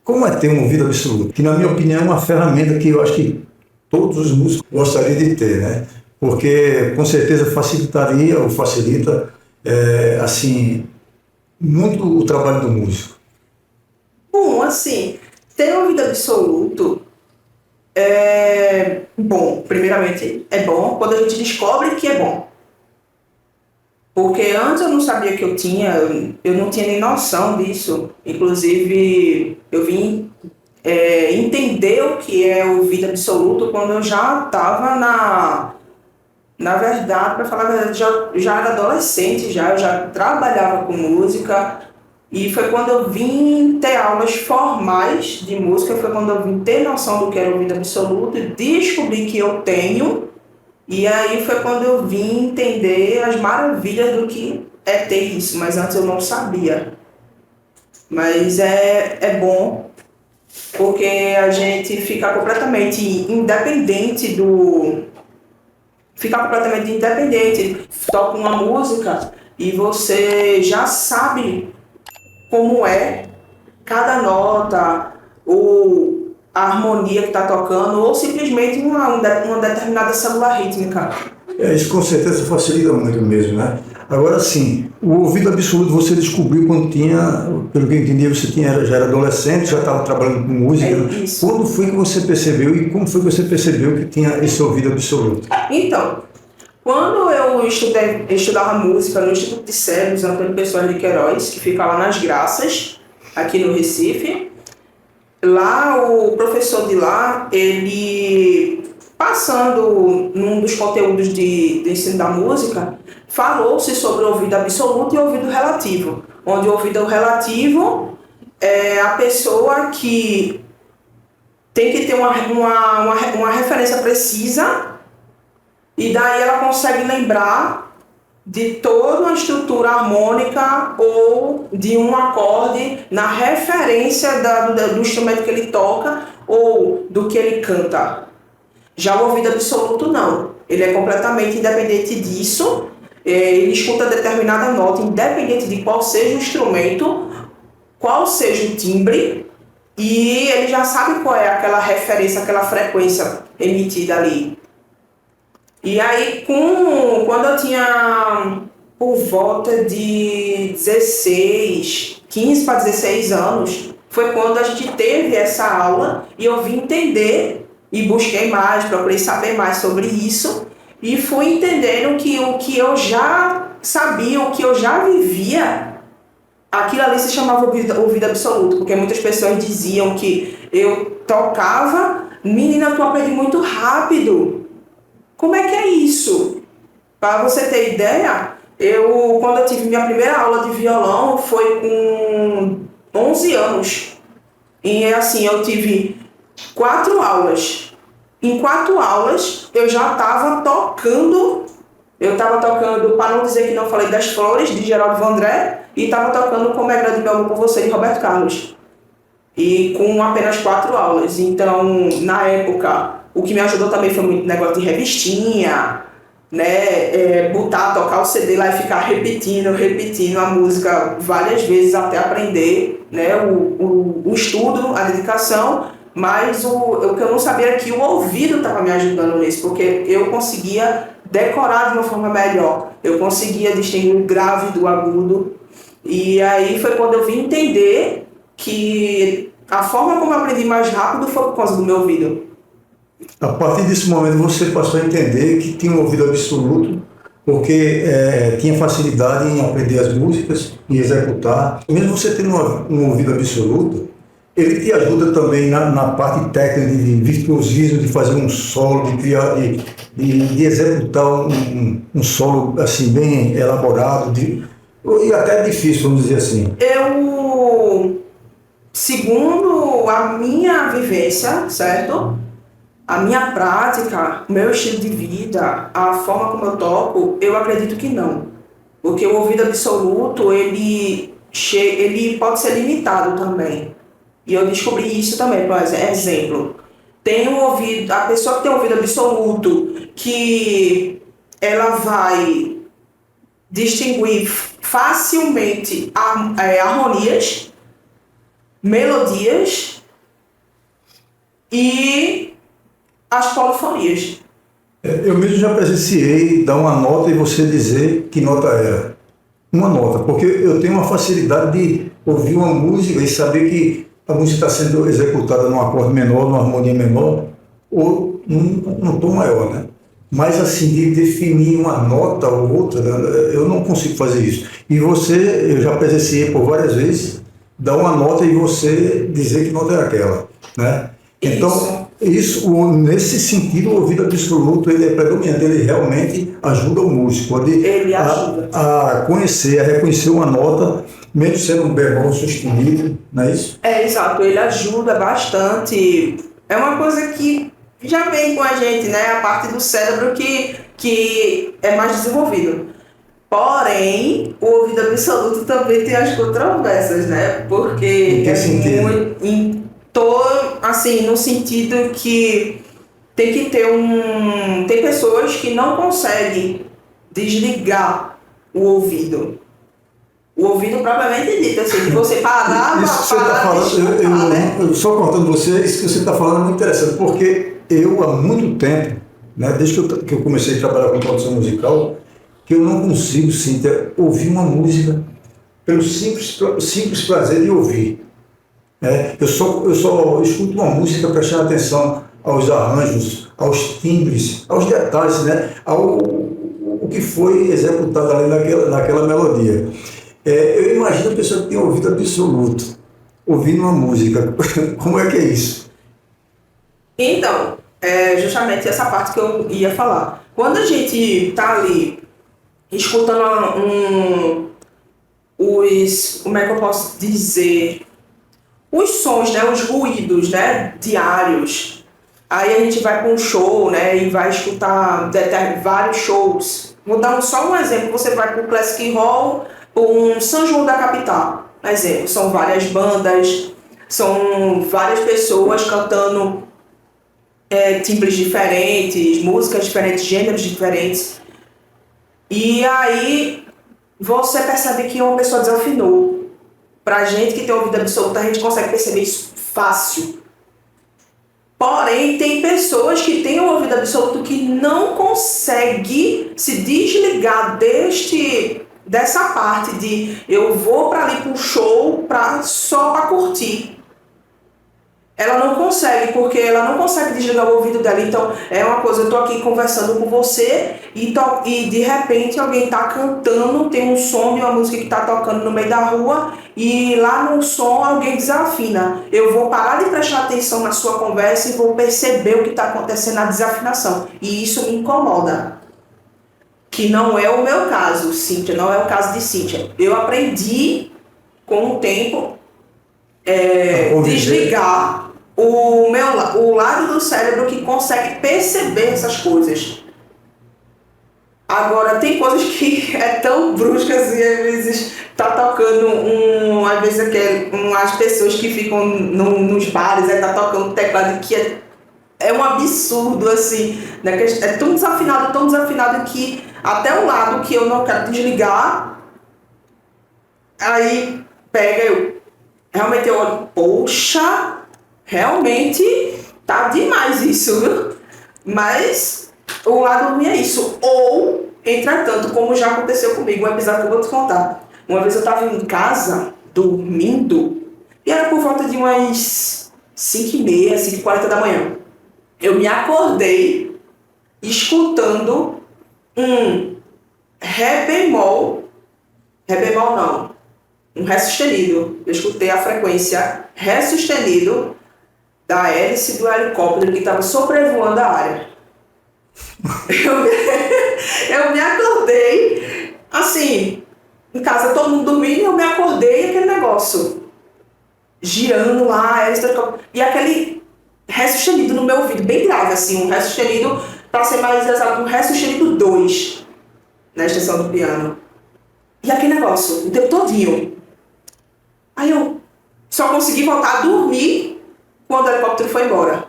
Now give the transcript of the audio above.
Como é ter um ouvido absoluto? Que, na minha opinião, é uma ferramenta que eu acho que todos os músicos gostariam de ter, né? Porque, com certeza, facilitaria ou facilita, assim, muito o trabalho do músico. Bom, assim, ter ouvido absoluto é bom. Primeiramente, é bom quando a gente descobre que é bom. Porque antes eu não sabia que eu tinha, eu não tinha nem noção disso. Inclusive, eu vim entender o que é ouvido absoluto quando eu já estava na verdade, para falar a verdade, já era adolescente, eu já trabalhava com música. E foi quando eu vim ter aulas formais de música, foi quando eu vim ter noção do que era ouvido absoluto e descobri que eu tenho. E aí foi quando eu vim entender as maravilhas do que é ter isso, mas antes eu não sabia. Mas é bom, porque a gente fica completamente independente Ficar completamente independente. Toca uma música e você já sabe como é cada nota, ou a harmonia que está tocando, ou simplesmente uma determinada célula rítmica. Isso com certeza facilita muito mesmo, né? Agora sim, o ouvido absoluto você descobriu quando tinha, pelo que eu entendi, já era adolescente, já estava trabalhando com música. Isso. Quando foi que você percebeu e como foi que você percebeu que tinha esse ouvido absoluto? Então, quando eu estudava música no Instituto de Cegos, Antônio Pessoa de Queiroz, que fica lá nas Graças, aqui no Recife, lá o professor de lá, ele passando num dos conteúdos de ensino da música, falou-se sobre o ouvido absoluto e o ouvido relativo, onde o ouvido relativo é a pessoa que tem que ter uma referência precisa e daí ela consegue lembrar de toda uma estrutura harmônica ou de um acorde na referência do instrumento que ele toca ou do que ele canta. Já o ouvido absoluto não, ele é completamente independente disso, ele escuta determinada nota, independente de qual seja o instrumento, qual seja o timbre, e ele já sabe qual é aquela referência, aquela frequência emitida ali. E aí, quando eu tinha por volta de 15 para 16 anos, foi quando a gente teve essa aula e eu vim entender e busquei mais, procurei saber mais sobre isso e fui entendendo que o que eu já sabia, o que eu já vivia, aquilo ali se chamava ouvido absoluto, porque muitas pessoas diziam que eu tocava, menina, tu aprende muito rápido. Como é que é isso? Para você ter ideia, quando eu tive minha primeira aula de violão foi com 11 anos. E assim, eu tive 4 aulas. Em 4 aulas, eu já estava tocando. Eu estava tocando, para não dizer que não falei, das Flores, de Geraldo Vandré, e estava tocando Como é Grande Meu Amor por Você, de Roberto Carlos. E com apenas 4 aulas. Então, na época, o que me ajudou também foi muito negócio de revistinha, né? Tocar o CD lá e ficar repetindo a música várias vezes até aprender, né? O estudo, a dedicação, mas o que eu não sabia era que o ouvido estava me ajudando nisso, porque eu conseguia decorar de uma forma melhor, eu conseguia distinguir o grave do agudo, e aí foi quando eu vim entender que a forma como eu aprendi mais rápido foi por causa do meu ouvido. A partir desse momento você passou a entender que tinha um ouvido absoluto, porque tinha facilidade em aprender as músicas e executar. Mesmo você tendo um ouvido absoluto, ele te ajuda também na parte técnica de virtuosismo, de fazer um solo, de criar, de executar um solo assim bem elaborado, e até difícil, vamos dizer assim. Segundo a minha vivência, certo? A minha prática, o meu estilo de vida, a forma como eu toco, eu acredito que não. Porque o ouvido absoluto, ele pode ser limitado também. E eu descobri isso também, por exemplo. A pessoa que tem ouvido absoluto, que ela vai distinguir facilmente harmonias, melodias e as polifonias. Eu mesmo já presenciei dar uma nota e você dizer que nota era. Uma nota, porque eu tenho uma facilidade de ouvir uma música e saber que a música está sendo executada num acorde menor, numa harmonia menor, ou num tom maior, né? Mas assim, de definir uma nota ou outra, eu não consigo fazer isso. E você, eu já presenciei por várias vezes, dar uma nota e você dizer que nota é aquela, né? Então, nesse sentido, o ouvido absoluto ele é predominante, ele realmente ajuda o músico a conhecer, a reconhecer uma nota, mesmo sendo um bemol sustenido, não é isso? Exato, ele ajuda bastante. É uma coisa que já vem com a gente, né? A parte do cérebro que é mais desenvolvido. Porém, o ouvido absoluto também tem as controvérsias, né? Porque assim, no sentido que tem que ter tem pessoas que não conseguem desligar o ouvido. O ouvido propriamente dito, assim, de você parar, eu só cortando você, isso que você está falando é muito interessante, porque eu há muito tempo, né, desde que eu comecei a trabalhar com produção musical, que eu não consigo, Cíntia, ouvir uma música pelo simples prazer de ouvir. Eu só escuto uma música prestando atenção aos arranjos, aos timbres, aos detalhes, né? O que foi executado ali naquela melodia. Eu imagino a pessoa que tem ouvido absoluto, ouvindo uma música. Como é que é isso? Então, justamente essa parte que eu ia falar. Quando a gente está ali escutando como é que eu posso dizer? Os sons, né, os ruídos, né, diários. Aí a gente vai para um show, né, e vai escutar vários shows. Vou dar só um exemplo. Você vai para o Classic Hall, um São João da Capital. Exemplo, são várias bandas, são várias pessoas cantando timbres diferentes, músicas diferentes, gêneros diferentes. E aí você percebe que uma pessoa desafinou. Pra gente que tem ouvido absoluto, a gente consegue perceber isso fácil. Porém, tem pessoas que têm um ouvido absoluto que não consegue se desligar dessa parte de eu vou para ali para um show só para curtir. Ela não consegue, porque ela não consegue desligar o ouvido dela. Então, é uma coisa, eu tô aqui conversando com você e de repente alguém tá cantando, tem um som de uma música que tá tocando no meio da rua e lá no som alguém desafina. Eu vou parar de prestar atenção na sua conversa e vou perceber o que tá acontecendo na desafinação. E isso me incomoda. Que não é o meu caso, Cíntia, não é o caso de Cíntia. Eu aprendi com o tempo desligar o lado do cérebro que consegue perceber essas coisas. Agora, tem coisas que é tão bruscas e às vezes tá tocando às vezes as pessoas que ficam nos bares, tá tocando teclado que é um absurdo, assim, né? É tão desafinado que até o lado que eu não quero desligar, aí realmente eu olho, poxa, realmente tá demais isso, viu? Mas o lado ruim é isso. Ou, entretanto, como já aconteceu comigo, um episódio que eu vou te contar. Uma vez eu estava em casa, dormindo, e era por volta de umas 5h30, 5h40 da manhã. Eu me acordei escutando um um Ré sustenido. Eu escutei a frequência Ré sustenido da hélice do helicóptero que estava sobrevoando a área. Eu me acordei, assim, em casa todo mundo dormindo, eu me acordei e aquele negócio girando lá, a hélice do helicóptero, e aquele Ré sustenido no meu ouvido, bem grave, assim, um Ré sustenido, para ser mais exato, um Ré sustenido 2, na extensão do piano. E aquele negócio, o tempo todinho. Aí eu só consegui voltar a dormir quando o helicóptero foi embora.